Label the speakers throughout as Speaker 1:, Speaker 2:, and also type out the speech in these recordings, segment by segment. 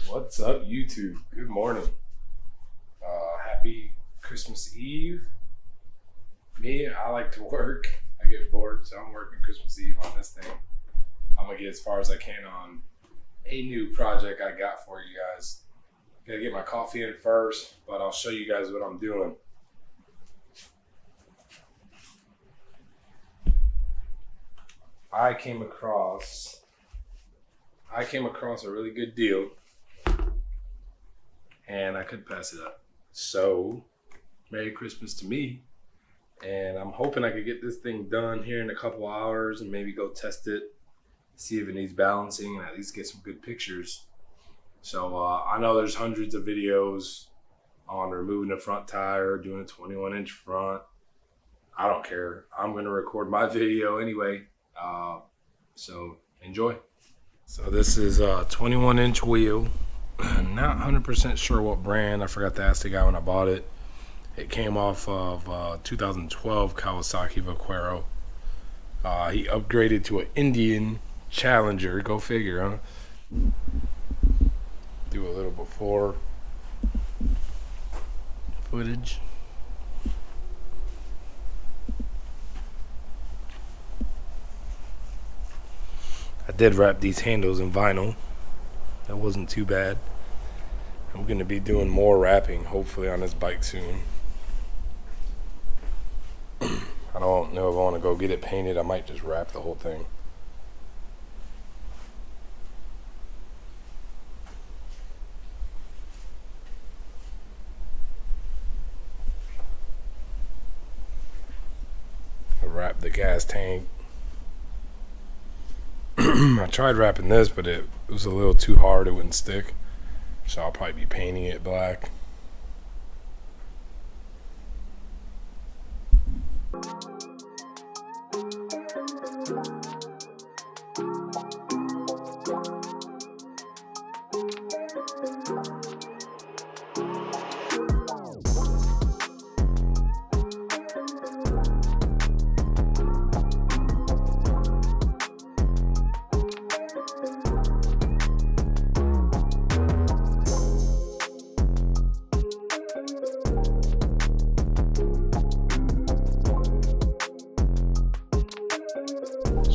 Speaker 1: What's up, YouTube? Good morning. Happy Christmas Eve. Me, I like to work. I get bored, so I'm working Christmas Eve on this thing. I'm gonna get as far as I can on a new project I got for you guys. Gotta get my coffee in first, but I'll show you guys what I'm doing. I came across a really good deal, and I couldn't pass it up. So, Merry Christmas to me. And I'm hoping I could get this thing done here in a couple hours and maybe go test it, see if it needs balancing, and at least get some good pictures. So I know there's hundreds of videos on removing the front tire, doing a 21-inch front. I don't care. I'm going to record my video anyway. So enjoy. So this is a 21-inch wheel. Not 100% sure what brand. I forgot to ask the guy when I bought it. It came off of 2012 Kawasaki Vaquero. He upgraded to an Indian Challenger. Go figure, huh? Do a little before footage. I did wrap these handles in vinyl. That wasn't too bad. I'm going to be doing more wrapping, hopefully, on this bike soon. I don't know if I want to go get it painted. I might just wrap the whole thing. I wrap the gas tank. I tried wrapping this, but it was a little too hard. It wouldn't stick. So I'll probably be painting it black.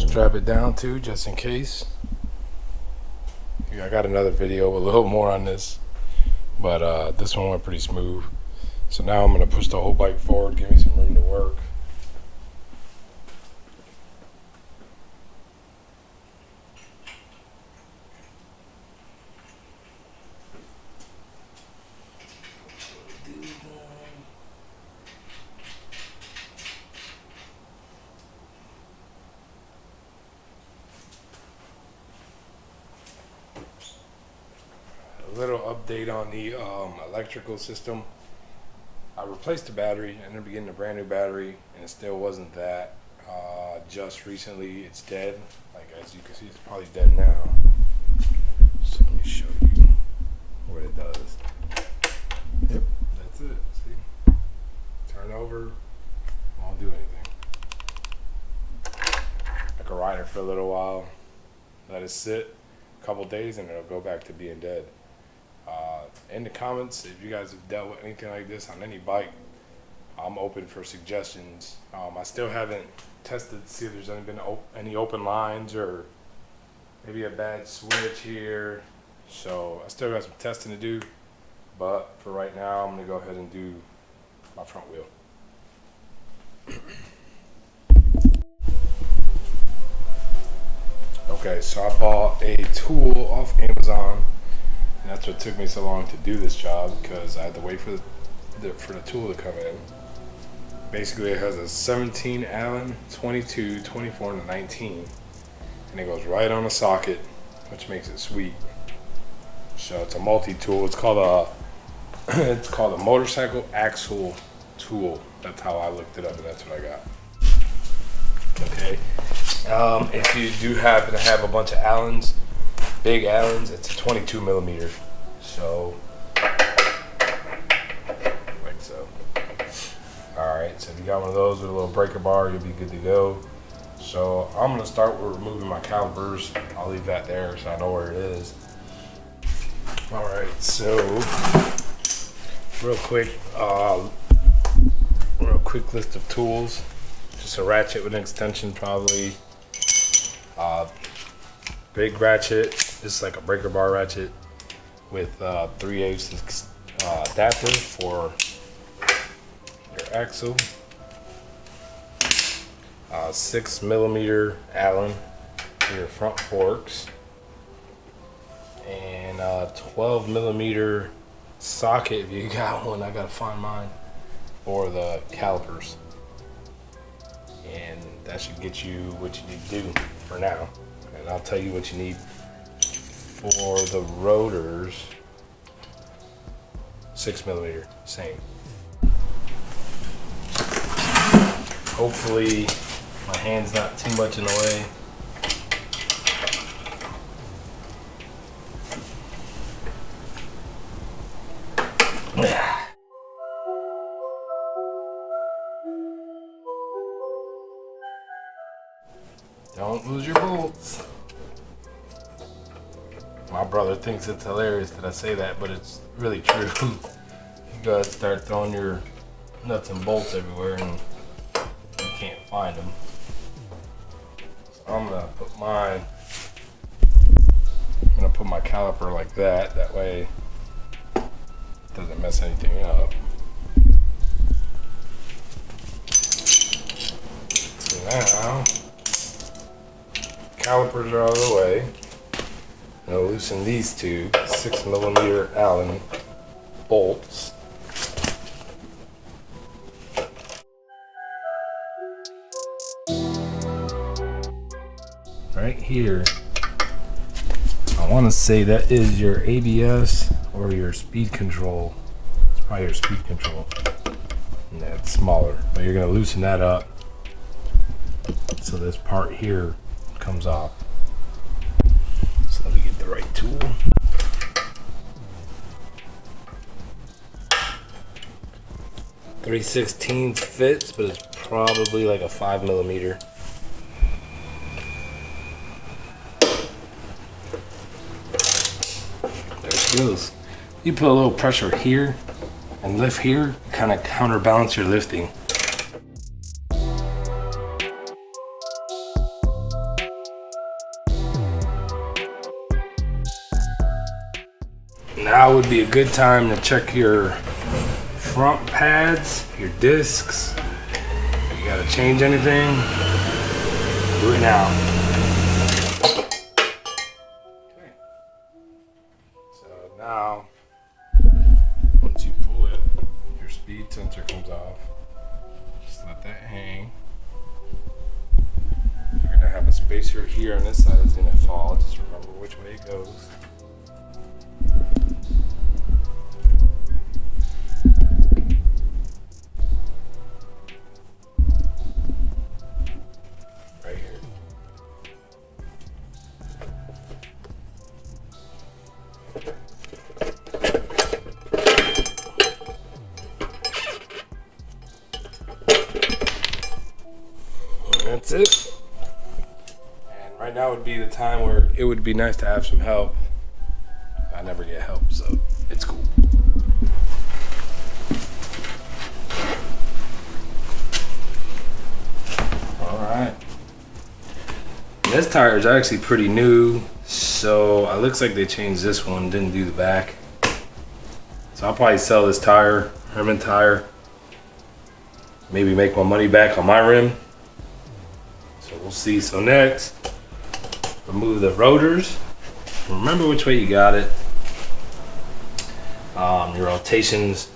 Speaker 1: Strap it down too, just in case. I got another video with a little more on this, but this one went pretty smooth. So now I'm gonna push the whole bike forward, give me some room to work. A little update on the electrical system. I replaced the battery. I ended up getting a brand new battery, and it still wasn't that. Just recently, it's dead. Like, as you can see, it's probably dead now. So let me show you what it does. Yep, that's it. See? Turn over, won't do anything. I can ride it for a little while, let it sit a couple days, and it'll go back to being dead. In the comments, if you guys have dealt with anything like this on any bike, I'm open for suggestions. I still haven't tested to see if there's been any open lines or maybe a bad switch here. So I still got some testing to do, but for right now, I'm gonna go ahead and do my front wheel. Okay, so I bought a tool off Amazon. And that's what took me so long to do this job, because I had to wait for the tool to come in. Basically, it has a 17 Allen, 22, 24, and a 19. And it goes right on the socket, which makes it sweet. So it's a multi-tool. It's called a motorcycle axle tool. That's how I looked it up, and that's what I got. Okay. If you do happen to have a bunch of Allens, big Allens, it's a 22 millimeter. So, like so. Alright, so if you got one of those with a little breaker bar, you'll be good to go. So I'm gonna start with removing my calipers. I'll leave that there so I know where it is. All right, so real quick list of tools. Just a ratchet with an extension, probably. Big ratchet. This is like a breaker bar ratchet with 3/8 adapter for your axle. 6mm Allen for your front forks, and 12mm socket if you got one. I gotta find mine for the calipers, and that should get you what you need to do for now. And I'll tell you what you need for the rotors. 6mm, same. Hopefully my hand's not too much in the way. Don't lose your bolts. My brother thinks it's hilarious that I say that, but it's really true. You gotta start throwing your nuts and bolts everywhere and you can't find them. So I'm gonna put my caliper like that. That way it doesn't mess anything up. So now calipers are out of the way. Now loosen these two 6mm Allen bolts. Right here, I want to say that is your ABS or your speed control. It's probably your speed control. And that's smaller, but you're going to loosen that up so this part here comes off. So let me get the right tool. .3/16 fits, but it's probably like a 5mm. There it goes. You put a little pressure here and lift here, kind of counterbalance your lifting. Now would be a good time to check your front pads, your discs. If you gotta change anything, do it now. Okay. So now, once you pull it, your speed sensor comes off. Just let that hang. You're gonna have a spacer here on this side that's gonna fall. Just remember which way it goes. That's it. And right now would be the time where it would be nice to have some help. I never get help, so it's cool. Alright. This tire is actually pretty new, so it looks like they changed this one, didn't do the back. So I'll probably sell this tire, Herman tire, maybe make my money back on my rim. So we'll see. So next, remove the rotors. Remember which way you got it. Your rotations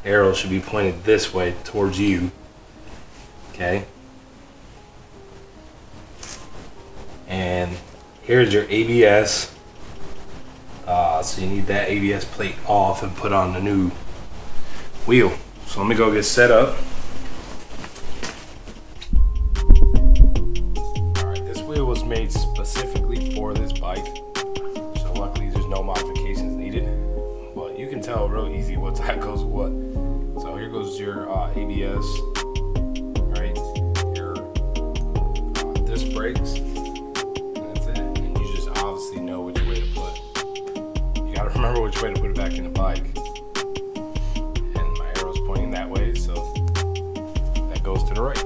Speaker 1: arrow should be pointed this way towards you. Okay. And here's your ABS. So you need that ABS plate off and put on the new wheel. So let me go get set up. Alright, this wheel was made specifically for this bike. So luckily there's no modifications needed. But you can tell real easy what side goes with what. So here goes your ABS. Right, your brakes, and that's it. And you just obviously know which way to put. You gotta remember which way to put it back in the bike. And my arrow's pointing that way, so that goes to the right.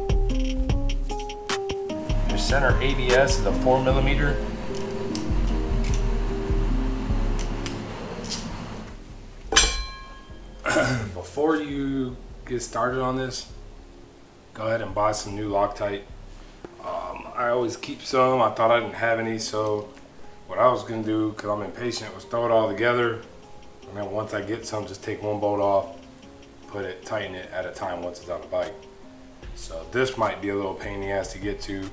Speaker 1: Your center ABS is a 4mm. Before you get started on this, go ahead and buy some new Loctite. I always keep some. I thought I didn't have any, so what I was gonna do, because I'm impatient, was throw it all together, and then once I get some, just take one bolt off, tighten it at a time once it's on the bike. So this might be a little pain in the ass to get to,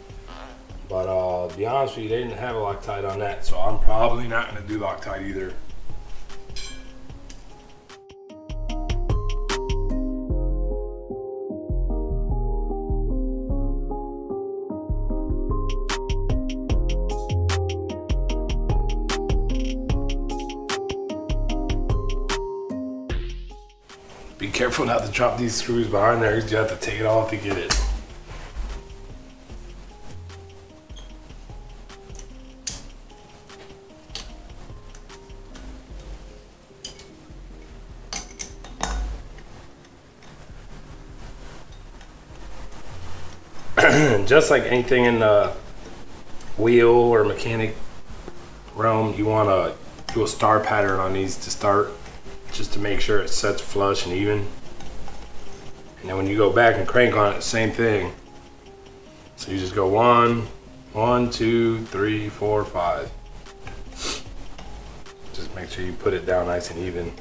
Speaker 1: but to be honest with you, they didn't have a Loctite on that, so I'm probably not gonna do Loctite either. Be careful not to drop these screws behind there, because you have to take it off to get it. Just like anything in the wheel or mechanic realm, you want to do a star pattern on these to start, just to make sure it sets flush and even. And then when you go back and crank on it, same thing. So you just go 1, 2, 3, 4, 5. Just make sure you put it down nice and even.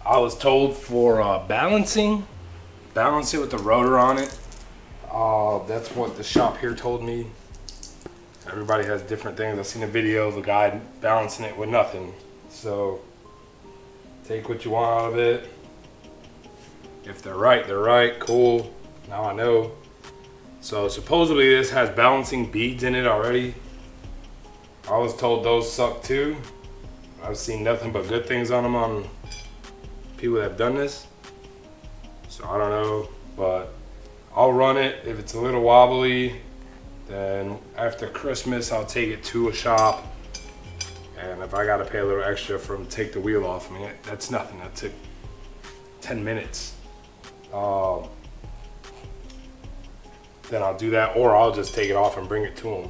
Speaker 1: I was told for balancing it with the rotor on it. That's what the shop here told me. Everybody has different things. I've seen a video of a guy balancing it with nothing. So take what you want out of it. If they're right, cool. Now I know. So supposedly this has balancing beads in it already. I was told those suck too. I've seen nothing but good things on them on people that have done this, so I don't know, but I'll run it. If it's a little wobbly, then after Christmas I'll take it to a shop, and if I gotta pay a little extra for them to take the wheel off, I mean, that's nothing. That took 10 minutes. Then I'll do that, or I'll just take it off and bring it to them,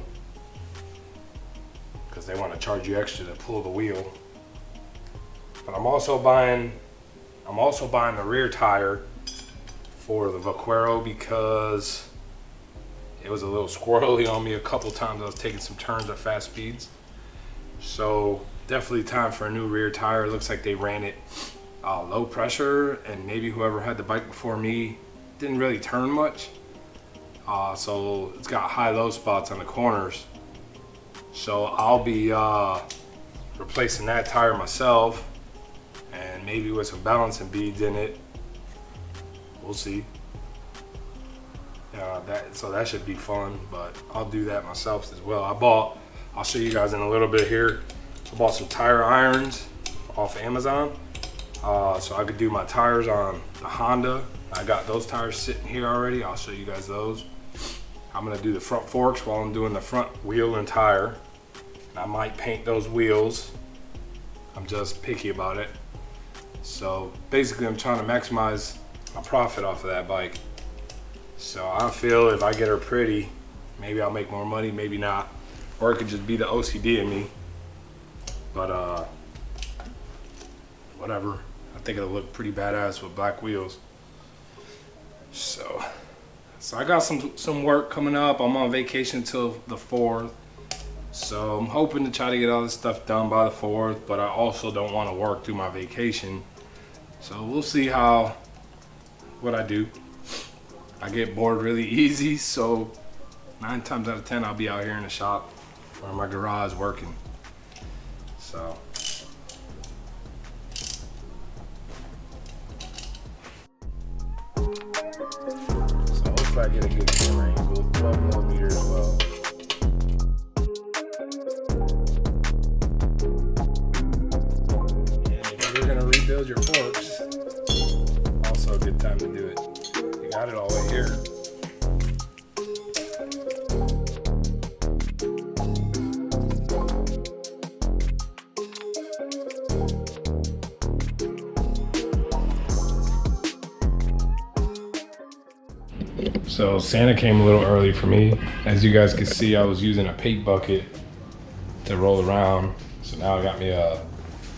Speaker 1: because they want to charge you extra to pull the wheel. But I'm also buying the rear tire for the Vaquero, because it was a little squirrely on me a couple times. I was taking some turns at fast speeds. So definitely time for a new rear tire. It looks like they ran it low pressure, and maybe whoever had the bike before me didn't really turn much. So it's got high-low spots on the corners. So I'll be replacing that tire myself, and maybe with some balancing beads in it. We'll see. So that should be fun, but I'll do that myself as well. I'll show you guys in a little bit here. I bought some tire irons off Amazon, so I could do my tires on the Honda. I got those tires sitting here already. I'll show you guys those. I'm gonna do the front forks while I'm doing the front wheel and tire. And I might paint those wheels. I'm just picky about it. So basically I'm trying to maximize my profit off of that bike. So I feel if I get her pretty, maybe I'll make more money, maybe not. Or it could just be the OCD in me. But whatever. I think it'll look pretty badass with black wheels. So I got some work coming up. I'm on vacation till the 4th. So I'm hoping to try to get all this stuff done by the 4th, but I also don't want to work through my vacation. So we'll see how what I do. I get bored really easy, so 9 times out of 10 I'll be out here in the shop or in my garage working. So hopefully I get a good camera angle, 12mm as well. And if you're gonna rebuild your forks, also a good time to do it. You got it all the way here. So Santa came a little early for me. As you guys can see, I was using a paint bucket to roll around. So now I got me a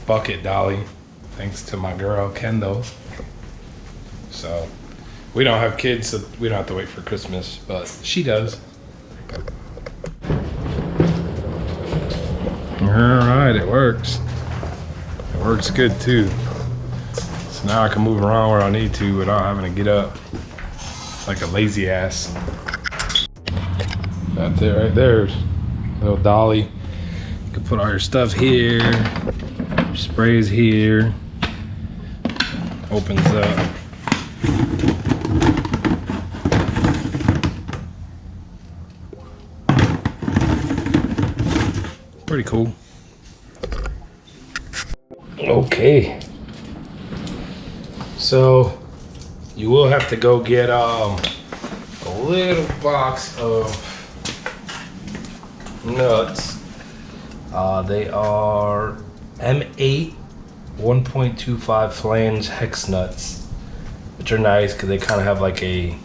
Speaker 1: bucket dolly, thanks to my girl Kendall. So we don't have kids, so we don't have to wait for Christmas, but she does. All right, it works. It works good too. So now I can move around where I need to without having to get up like a lazy ass. That's it right there. Little dolly. You can put all your stuff here. Your sprays here. Opens up. Pretty cool. Okay. So you will have to go get a little box of nuts. They are M8 1.25 flange hex nuts, which are nice because they kind of have like a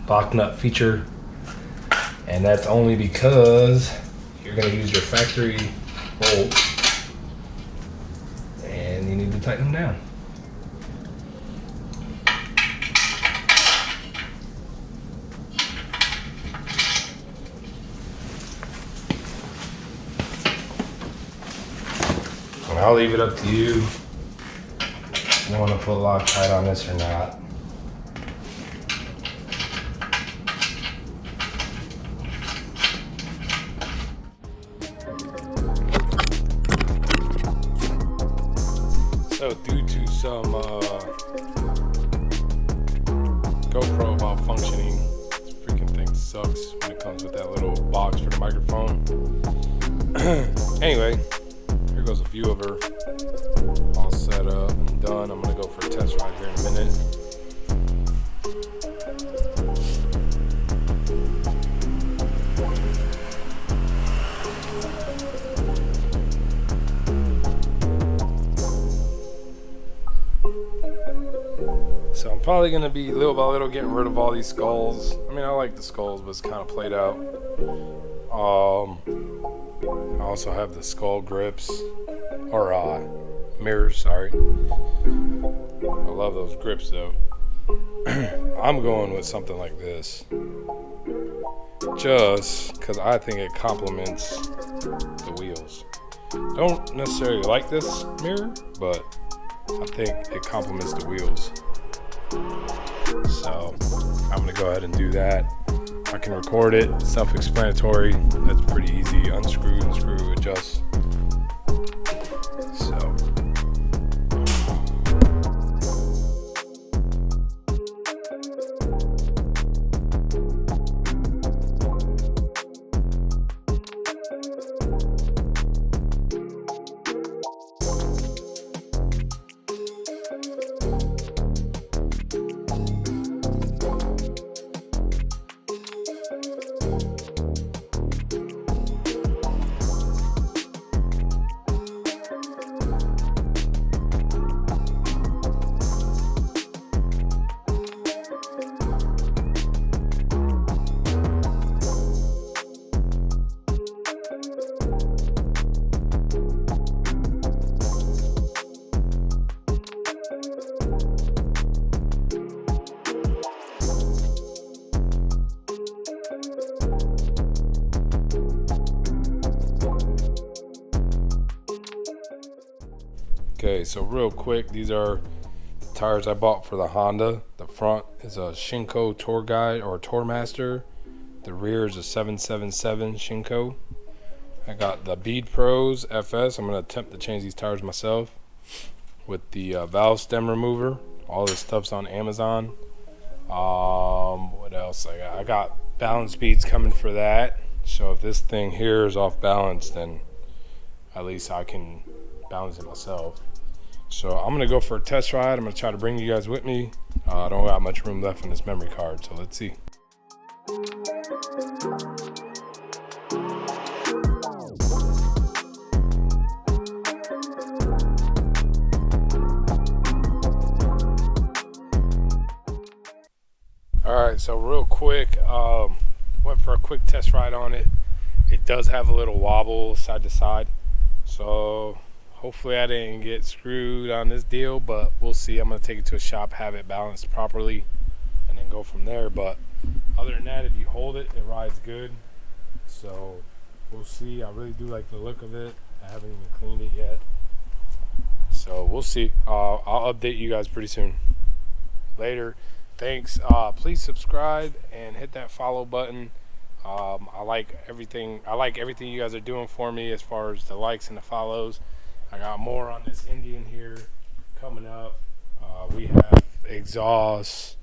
Speaker 1: lock nut feature, and that's only because you're going to use your factory bolts and you need to tighten them down. I'll leave it up to you if you want to put Loctite on this or not. So due to some GoPro malfunctioning, this freaking thing sucks when it comes with that little box for the microphone. Anyway, here goes a view of her, all set up and done. I'm gonna go for a test ride here in a minute. So I'm probably gonna be little by little getting rid of all these skulls. I mean, I like the skulls, but it's kind of played out. I also have the skull grips, or mirrors, sorry. I love those grips though. I'm going with something like this, just because I think it complements the wheels. Don't necessarily like this mirror, but I think it complements the wheels. So I'm gonna go ahead and do that. I can record it, self-explanatory. That's pretty easy. Unscrew, adjust. So. Okay, so real quick, these are tires I bought for the Honda. The front is a Shinko Tour Guide or Tour Master. The rear is a 777 Shinko. I got the Bead Pros FS. I'm going to attempt to change these tires myself with the valve stem remover. All this stuff's on Amazon. What else I got? I got balance beads coming for that. So if this thing here is off balance, then at least I can balance it myself. So I'm going to go for a test ride. I'm going to try to bring you guys with me. I don't got much room left in this memory card, so let's see. Alright, so real quick, went for a quick test ride on it. It does have a little wobble side to side, so hopefully I didn't get screwed on this deal, but we'll see. I'm going to take it to a shop, have it balanced properly, and then go from there. But other than that, if you hold it, it rides good. So we'll see. I really do like the look of it. I haven't even cleaned it yet, so we'll see. I'll update you guys pretty soon. Later. Thanks. Please subscribe and hit that follow button. I like everything you guys are doing for me as far as the likes and the follows. I got more on this Indian here coming up. We have exhaust,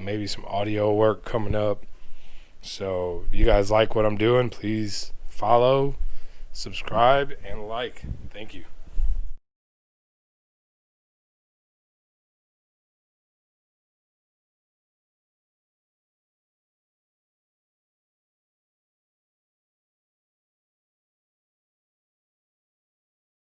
Speaker 1: maybe some audio work coming up. So if you guys like what I'm doing, please follow, subscribe, and like. Thank you.